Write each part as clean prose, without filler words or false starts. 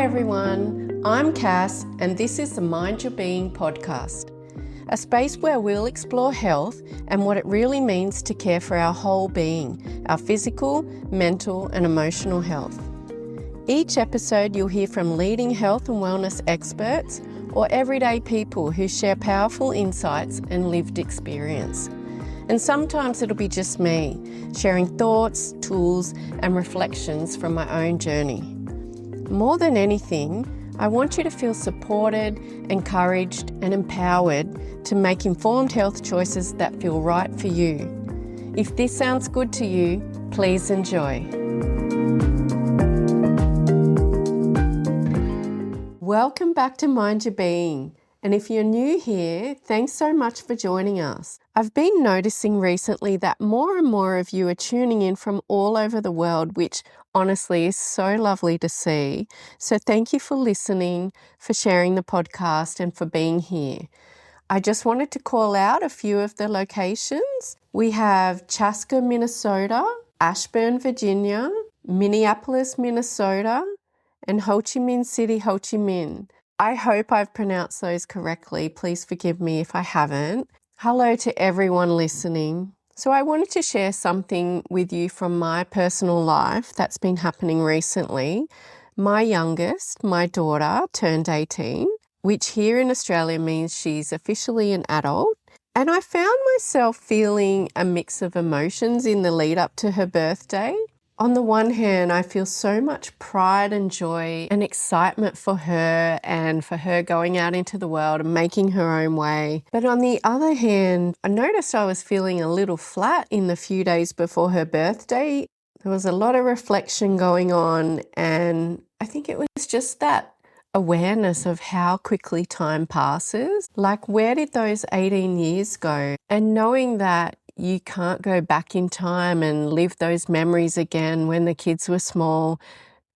everyone, I'm Cass and this is the Mind Your Being podcast, a space where we'll explore health and what it really means to care for our whole being, our physical, mental and emotional health. Each episode you'll hear from leading health and wellness experts or everyday people who share powerful insights and lived experience. And sometimes it'll be just me, sharing thoughts, tools and reflections from my own journey. More than anything, I want you to feel supported, encouraged and empowered to make informed health choices that feel right for you. If this sounds good to you, please enjoy. Welcome back to Mind Your Being. And if you're new here, thanks so much for joining us. I've been noticing recently that more and more of you are tuning in from all over the world, which honestly is so lovely to see. So thank you for listening, for sharing the podcast and for being here. I just wanted to call out a few of the locations. We have Chaska, Minnesota, Ashburn, Virginia, Minneapolis, Minnesota, and Ho Chi Minh City, Ho Chi Minh. I hope I've pronounced those correctly. Please forgive me if I haven't. Hello to everyone listening. So I wanted to share something with you from my personal life that's been happening recently. My youngest, my daughter, turned 18, which here in Australia means she's officially an adult. And I found myself feeling a mix of emotions in the lead up to her birthday. On the one hand, I feel so much pride and joy and excitement for her and for her going out into the world and making her own way. But on the other hand, I noticed I was feeling a little flat in the few days before her birthday. There was a lot of reflection going on, and I think it was just that awareness of how quickly time passes. Like, where did those 18 years go? And knowing that you can't go back in time and live those memories again when the kids were small.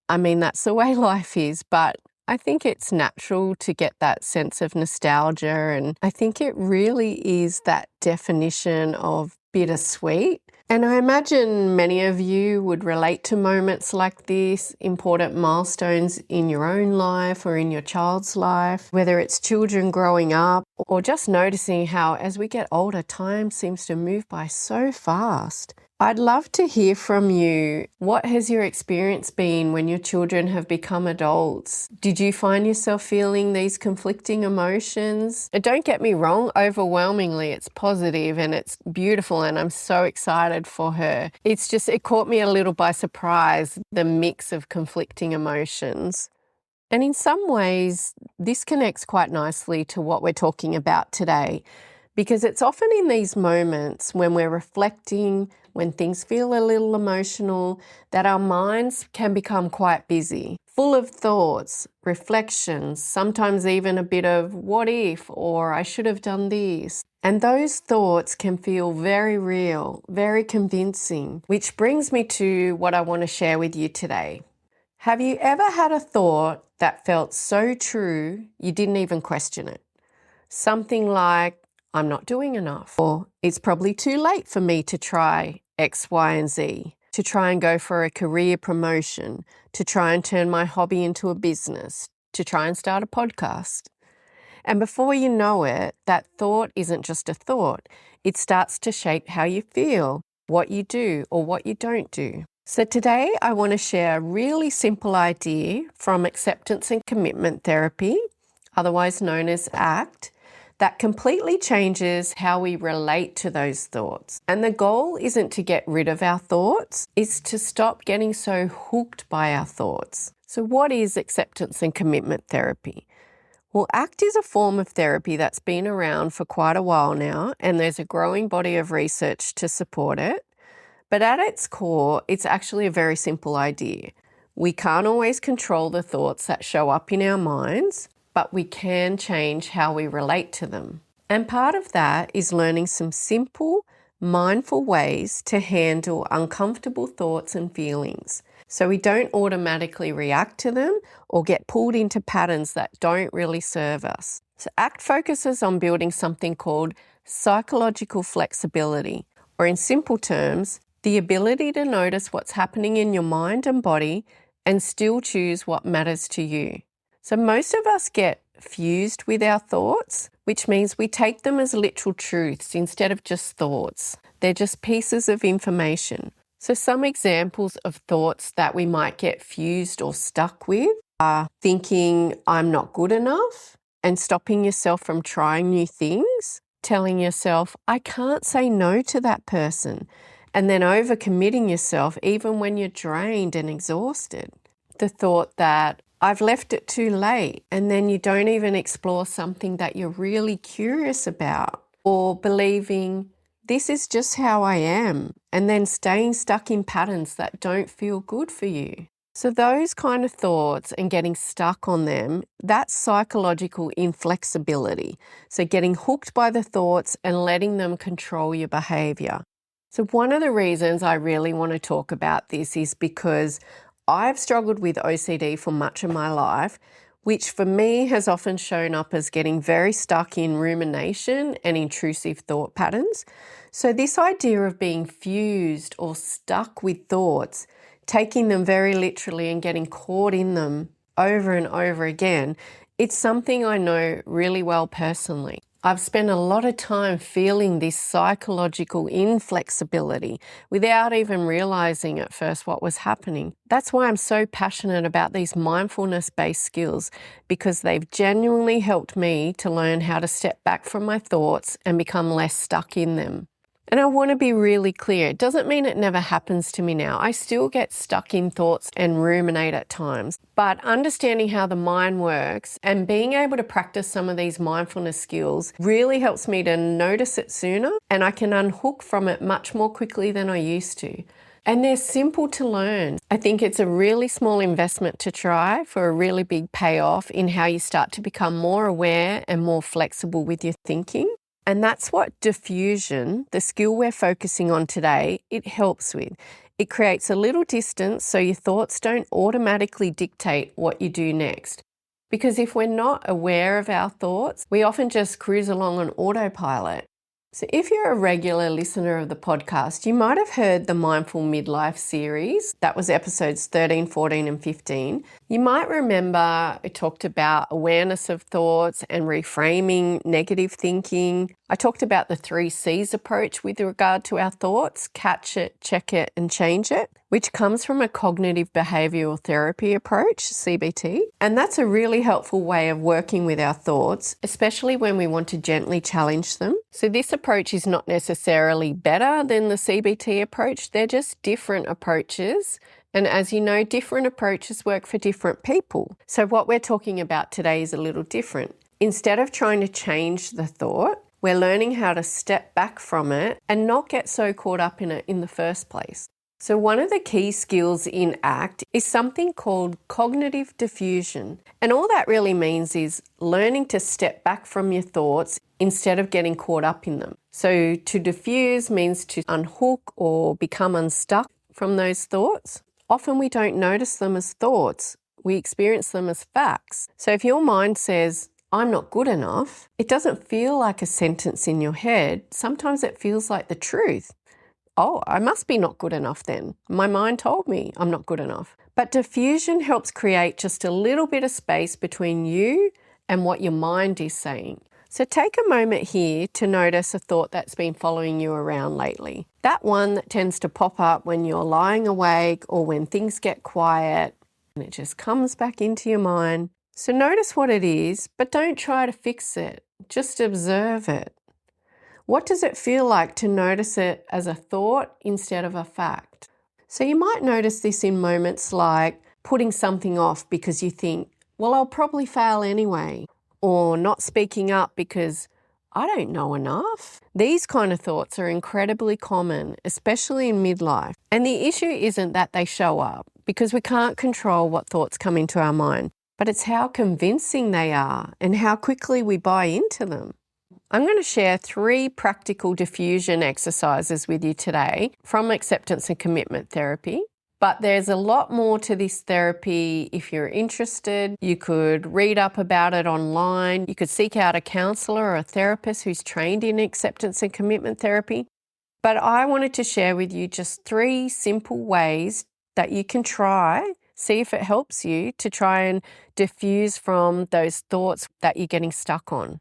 I mean, that's the way life is, but I think it's natural to get that sense of nostalgia, and I think it really is that definition of bittersweet. And I imagine many of you would relate to moments like this, important milestones in your own life or in your child's life, whether it's children growing up or just noticing how as we get older, time seems to move by so fast. I'd love to hear from you. What has your experience been when your children have become adults? Did you find yourself feeling these conflicting emotions? And don't get me wrong, overwhelmingly it's positive and it's beautiful and I'm so excited for her. It's just, it caught me a little by surprise, the mix of conflicting emotions. And in some ways, this connects quite nicely to what we're talking about today, because it's often in these moments when we're reflecting, when things feel a little emotional, that our minds can become quite busy, full of thoughts, reflections, sometimes even a bit of what if, or I should have done this. And those thoughts can feel very real, very convincing, which brings me to what I want to share with you today. Have you ever had a thought that felt so true you didn't even question it? Something like, I'm not doing enough, or it's probably too late for me to try X, Y, and Z, to try and go for a career promotion, to try and turn my hobby into a business, to try and start a podcast. And before you know it, that thought isn't just a thought. It starts to shape how you feel, what you do or what you don't do. So today I want to share a really simple idea from acceptance and commitment therapy, otherwise known as ACT, that completely changes how we relate to those thoughts. And the goal isn't to get rid of our thoughts, it's to stop getting so hooked by our thoughts. So what is acceptance and commitment therapy? Well, ACT is a form of therapy that's been around for quite a while now, and there's a growing body of research to support it. But at its core, it's actually a very simple idea. We can't always control the thoughts that show up in our minds, but we can change how we relate to them. And part of that is learning some simple, mindful ways to handle uncomfortable thoughts and feelings, so we don't automatically react to them or get pulled into patterns that don't really serve us. So ACT focuses on building something called psychological flexibility, or in simple terms, the ability to notice what's happening in your mind and body and still choose what matters to you. So most of us get fused with our thoughts, which means we take them as literal truths instead of just thoughts. They're just pieces of information. So some examples of thoughts that we might get fused or stuck with are thinking I'm not good enough and stopping yourself from trying new things, telling yourself I can't say no to that person, and then overcommitting yourself even when you're drained and exhausted. The thought that I've left it too late, and then you don't even explore something that you're really curious about, or believing this is just how I am, and then staying stuck in patterns that don't feel good for you. So those kind of thoughts and getting stuck on them, that's psychological inflexibility. So getting hooked by the thoughts and letting them control your behavior. So one of the reasons I really want to talk about this is because I've struggled with OCD for much of my life, which for me has often shown up as getting very stuck in rumination and intrusive thought patterns. So this idea of being fused or stuck with thoughts, taking them very literally and getting caught in them over and over again, it's something I know really well personally. I've spent a lot of time feeling this psychological inflexibility without even realizing at first what was happening. That's why I'm so passionate about these mindfulness-based skills, because they've genuinely helped me to learn how to step back from my thoughts and become less stuck in them. And I want to be really clear, it doesn't mean it never happens to me now. I still get stuck in thoughts and ruminate at times. But understanding how the mind works and being able to practice some of these mindfulness skills really helps me to notice it sooner, and I can unhook from it much more quickly than I used to. And they're simple to learn. I think it's a really small investment to try for a really big payoff in how you start to become more aware and more flexible with your thinking. And that's what defusion, the skill we're focusing on today, it helps with. It creates a little distance so your thoughts don't automatically dictate what you do next. Because if we're not aware of our thoughts, we often just cruise along on autopilot. So if you're a regular listener of the podcast, you might have heard the Mindful Midlife series. That was episodes 13, 14 and 15. You might remember it talked about awareness of thoughts and reframing negative thinking. I talked about the 3 C's approach with regard to our thoughts: catch it, check it and change it, which comes from a cognitive behavioural therapy approach, CBT. And that's a really helpful way of working with our thoughts, especially when we want to gently challenge them. So this approach is not necessarily better than the CBT approach. They're just different approaches. And as you know, different approaches work for different people. So what we're talking about today is a little different. Instead of trying to change the thought, we're learning how to step back from it and not get so caught up in it in the first place. So one of the key skills in ACT is something called cognitive defusion. And all that really means is learning to step back from your thoughts instead of getting caught up in them. So to diffuse means to unhook or become unstuck from those thoughts. Often we don't notice them as thoughts. We experience them as facts. So if your mind says, I'm not good enough, it doesn't feel like a sentence in your head. Sometimes it feels like the truth. Oh, I must be not good enough then. My mind told me I'm not good enough. But diffusion helps create just a little bit of space between you and what your mind is saying. So take a moment here to notice a thought that's been following you around lately. That one that tends to pop up when you're lying awake or when things get quiet, and it just comes back into your mind. So notice what it is, but don't try to fix it. Just observe it. What does it feel like to notice it as a thought instead of a fact? So you might notice this in moments like putting something off because you think, well, I'll probably fail anyway, or not speaking up because I don't know enough. These kind of thoughts are incredibly common, especially in midlife. And the issue isn't that they show up, because we can't control what thoughts come into our mind, but it's how convincing they are and how quickly we buy into them. I'm going to share 3 practical diffusion exercises with you today from acceptance and commitment therapy. But there's a lot more to this therapy. If you're interested, you could read up about it online. You could seek out a counsellor or a therapist who's trained in acceptance and commitment therapy. But I wanted to share with you just 3 simple ways that you can try See if it helps you to try and diffuse from those thoughts that you're getting stuck on.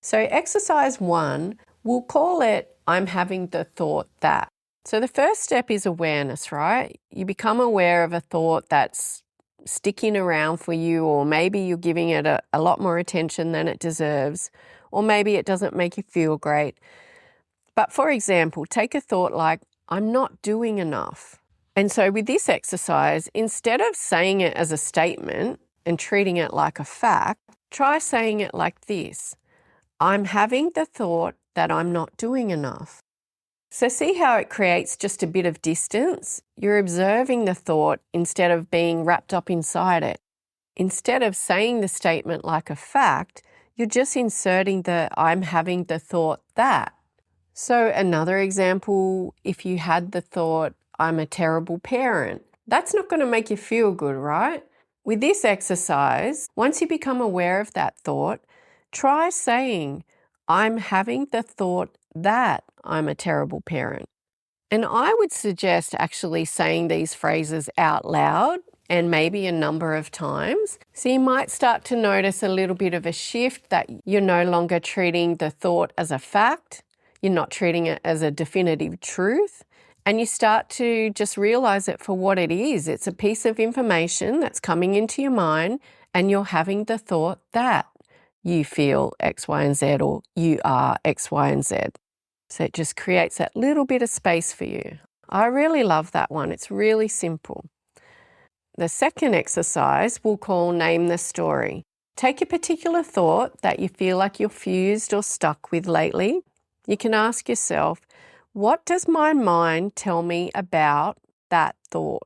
So exercise 1, we'll call it, I'm having the thought that. So the first step is awareness, right? You become aware of a thought that's sticking around for you, or maybe you're giving it a lot more attention than it deserves, or maybe it doesn't make you feel great. But for example, take a thought like, I'm not doing enough. And so with this exercise, instead of saying it as a statement and treating it like a fact, try saying it like this. I'm having the thought that I'm not doing enough. So see how it creates just a bit of distance? You're observing the thought instead of being wrapped up inside it. Instead of saying the statement like a fact, you're just inserting the I'm having the thought that. So another example, if you had the thought, I'm a terrible parent, that's not going to make you feel good, right? With this exercise, once you become aware of that thought, try saying, I'm having the thought that I'm a terrible parent. And I would suggest actually saying these phrases out loud and maybe a number of times. So you might start to notice a little bit of a shift that you're no longer treating the thought as a fact, you're not treating it as a definitive truth, and you start to just realize it for what it is. It's a piece of information that's coming into your mind, and you're having the thought that you feel X, Y, and Z, or you are X, Y, and Z. So it just creates that little bit of space for you. I really love that one. It's really simple. The second exercise we'll call Name the Story. Take a particular thought that you feel like you're fused or stuck with lately. You can ask yourself, what does my mind tell me about that thought?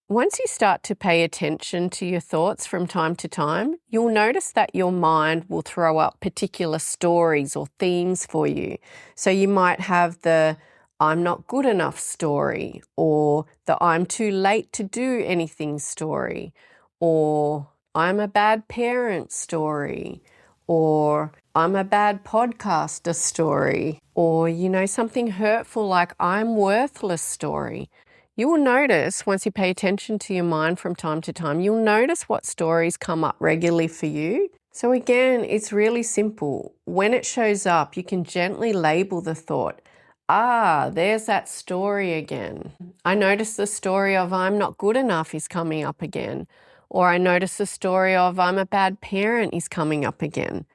Once you start to pay attention to your thoughts from time to time, you'll notice that your mind will throw up particular stories or themes for you. So you might have the I'm not good enough story, or the I'm too late to do anything story, or I'm a bad parent story, or I'm a bad podcaster story, or, something hurtful like I'm worthless story. You will notice, once you pay attention to your mind from time to time, you'll notice what stories come up regularly for you. So again, it's really simple. When it shows up, you can gently label the thought. There's that story again. I notice the story of I'm not good enough is coming up again. Or I notice the story of I'm a bad parent is coming up again.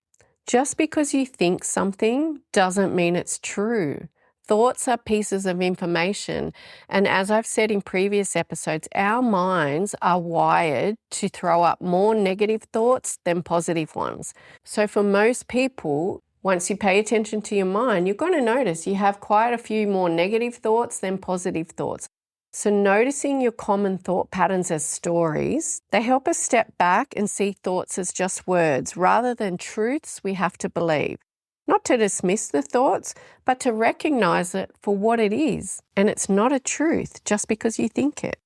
Just because you think something doesn't mean it's true. Thoughts are pieces of information, and as I've said in previous episodes, our minds are wired to throw up more negative thoughts than positive ones. So for most people, once you pay attention to your mind, you're going to notice you have quite a few more negative thoughts than positive thoughts. So noticing your common thought patterns as stories, they help us step back and see thoughts as just words rather than truths we have to believe. Not to dismiss the thoughts, but to recognize it for what it is. And it's not a truth just because you think it.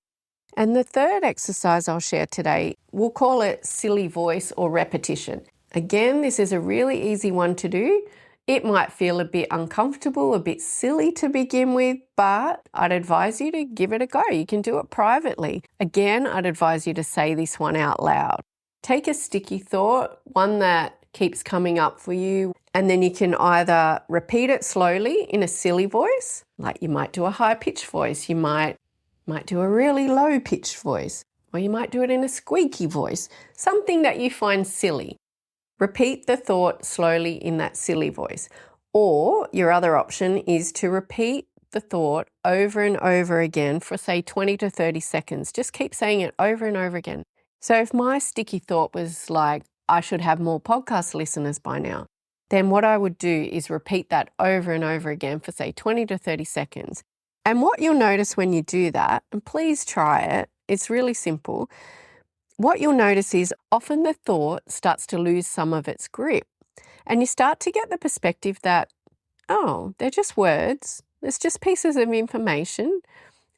And the third exercise I'll share today, we'll call it silly voice or repetition. Again, this is a really easy one to do. It might feel a bit uncomfortable, a bit silly to begin with, but I'd advise you to give it a go. You can do it privately. Again, I'd advise you to say this one out loud. Take a sticky thought, one that keeps coming up for you, and then you can either repeat it slowly in a silly voice, like you might do a high-pitched voice, you might do a really low-pitched voice, or you might do it in a squeaky voice, something that you find silly. Repeat the thought slowly in that silly voice. Or your other option is to repeat the thought over and over again for, say, 20 to 30 seconds. Just keep saying it over and over again. So if my sticky thought was like, I should have more podcast listeners by now, then what I would do is repeat that over and over again for, say, 20 to 30 seconds. And what you'll notice when you do that, and please try it, it's really simple. What you'll notice is often the thought starts to lose some of its grip, and you start to get the perspective that, they're just words. It's just pieces of information.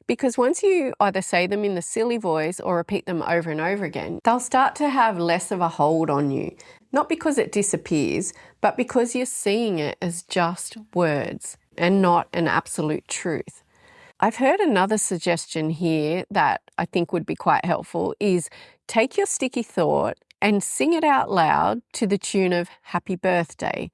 Because once you either say them in the silly voice or repeat them over and over again, they'll start to have less of a hold on you. Not because it disappears, but because you're seeing it as just words and not an absolute truth. I've heard another suggestion here that I think would be quite helpful is take your sticky thought and sing it out loud to the tune of Happy Birthday.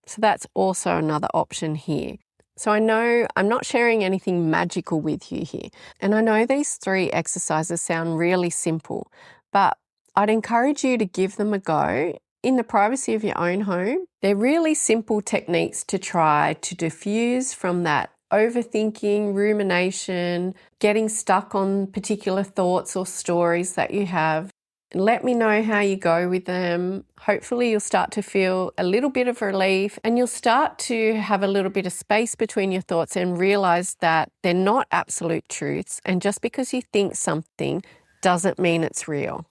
So that's also another option here. So I know I'm not sharing anything magical with you here. And I know these 3 exercises sound really simple, but I'd encourage you to give them a go in the privacy of your own home. They're really simple techniques to try to diffuse from that overthinking, rumination, getting stuck on particular thoughts or stories that you have. Let me know how you go with them. Hopefully you'll start to feel a little bit of relief and you'll start to have a little bit of space between your thoughts and realize that they're not absolute truths. And just because you think something doesn't mean it's real.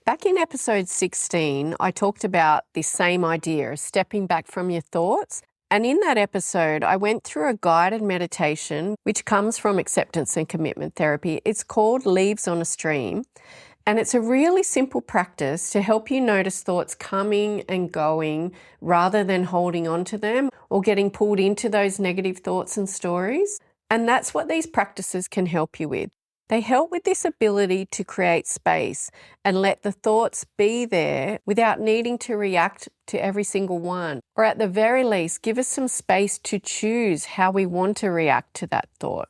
Back in episode 16, I talked about this same idea of stepping back from your thoughts. And in that episode, I went through a guided meditation, which comes from acceptance and commitment therapy. It's called Leaves on a Stream. And it's a really simple practice to help you notice thoughts coming and going rather than holding on to them or getting pulled into those negative thoughts and stories. And that's what these practices can help you with. They help with this ability to create space and let the thoughts be there without needing to react to every single one. Or at the very least, give us some space to choose how we want to react to that thought.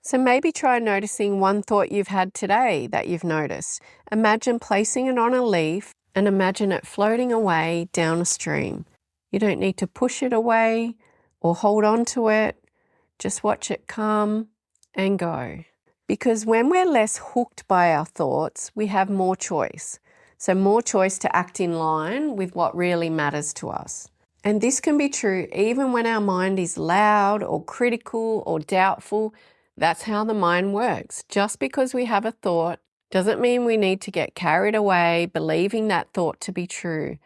So maybe try noticing one thought you've had today that you've noticed. Imagine placing it on a leaf and imagine it floating away down a stream. You don't need to push it away or hold on to it. Just watch it come and go. Because when we're less hooked by our thoughts, we have more choice. So more choice to act in line with what really matters to us. And this can be true even when our mind is loud or critical or doubtful. That's how the mind works. Just because we have a thought doesn't mean we need to get carried away believing that thought to be true.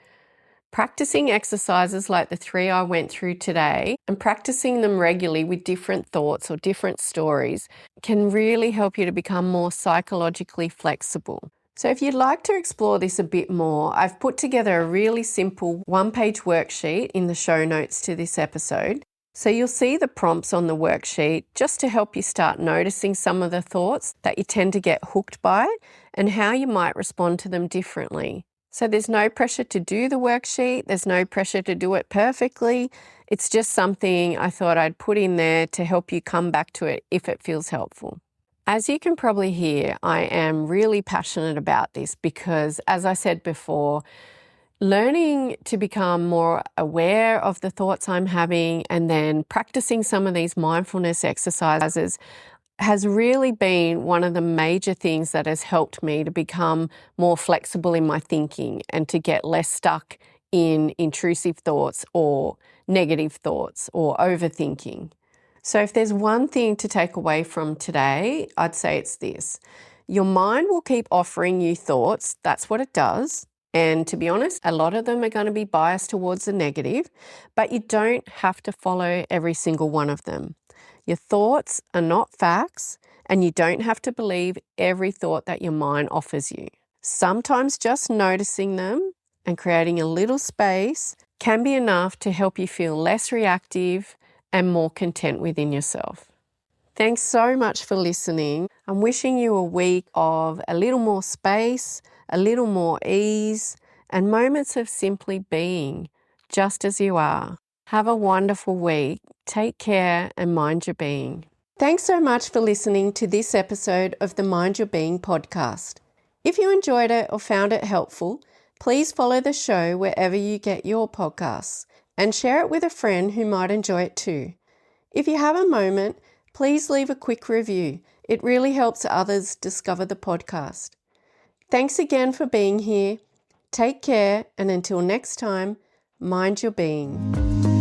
Practicing exercises like the 3 I went through today and practicing them regularly with different thoughts or different stories can really help you to become more psychologically flexible. So if you'd like to explore this a bit more, I've put together a really simple 1-page worksheet in the show notes to this episode. So you'll see the prompts on the worksheet just to help you start noticing some of the thoughts that you tend to get hooked by and how you might respond to them differently. So there's no pressure to do the worksheet. There's no pressure to do it perfectly. It's just something I thought I'd put in there to help you come back to it if it feels helpful. As you can probably hear, I am really passionate about this because, as I said before, learning to become more aware of the thoughts I'm having and then practicing some of these mindfulness exercises has really been one of the major things that has helped me to become more flexible in my thinking and to get less stuck in intrusive thoughts or negative thoughts or overthinking. So if there's one thing to take away from today, I'd say it's this. Your mind will keep offering you thoughts. That's what it does. And to be honest, a lot of them are going to be biased towards the negative, but you don't have to follow every single one of them. Your thoughts are not facts, and you don't have to believe every thought that your mind offers you. Sometimes just noticing them and creating a little space can be enough to help you feel less reactive and more content within yourself. Thanks so much for listening. I'm wishing you a week of a little more space, a little more ease, and moments of simply being, just as you are. Have a wonderful week. Take care and mind your being. Thanks so much for listening to this episode of the Mind Your Being podcast. If you enjoyed it or found it helpful, please follow the show wherever you get your podcasts and share it with a friend who might enjoy it too. If you have a moment, please leave a quick review. It really helps others discover the podcast. Thanks again for being here. Take care, and until next time, mind your being.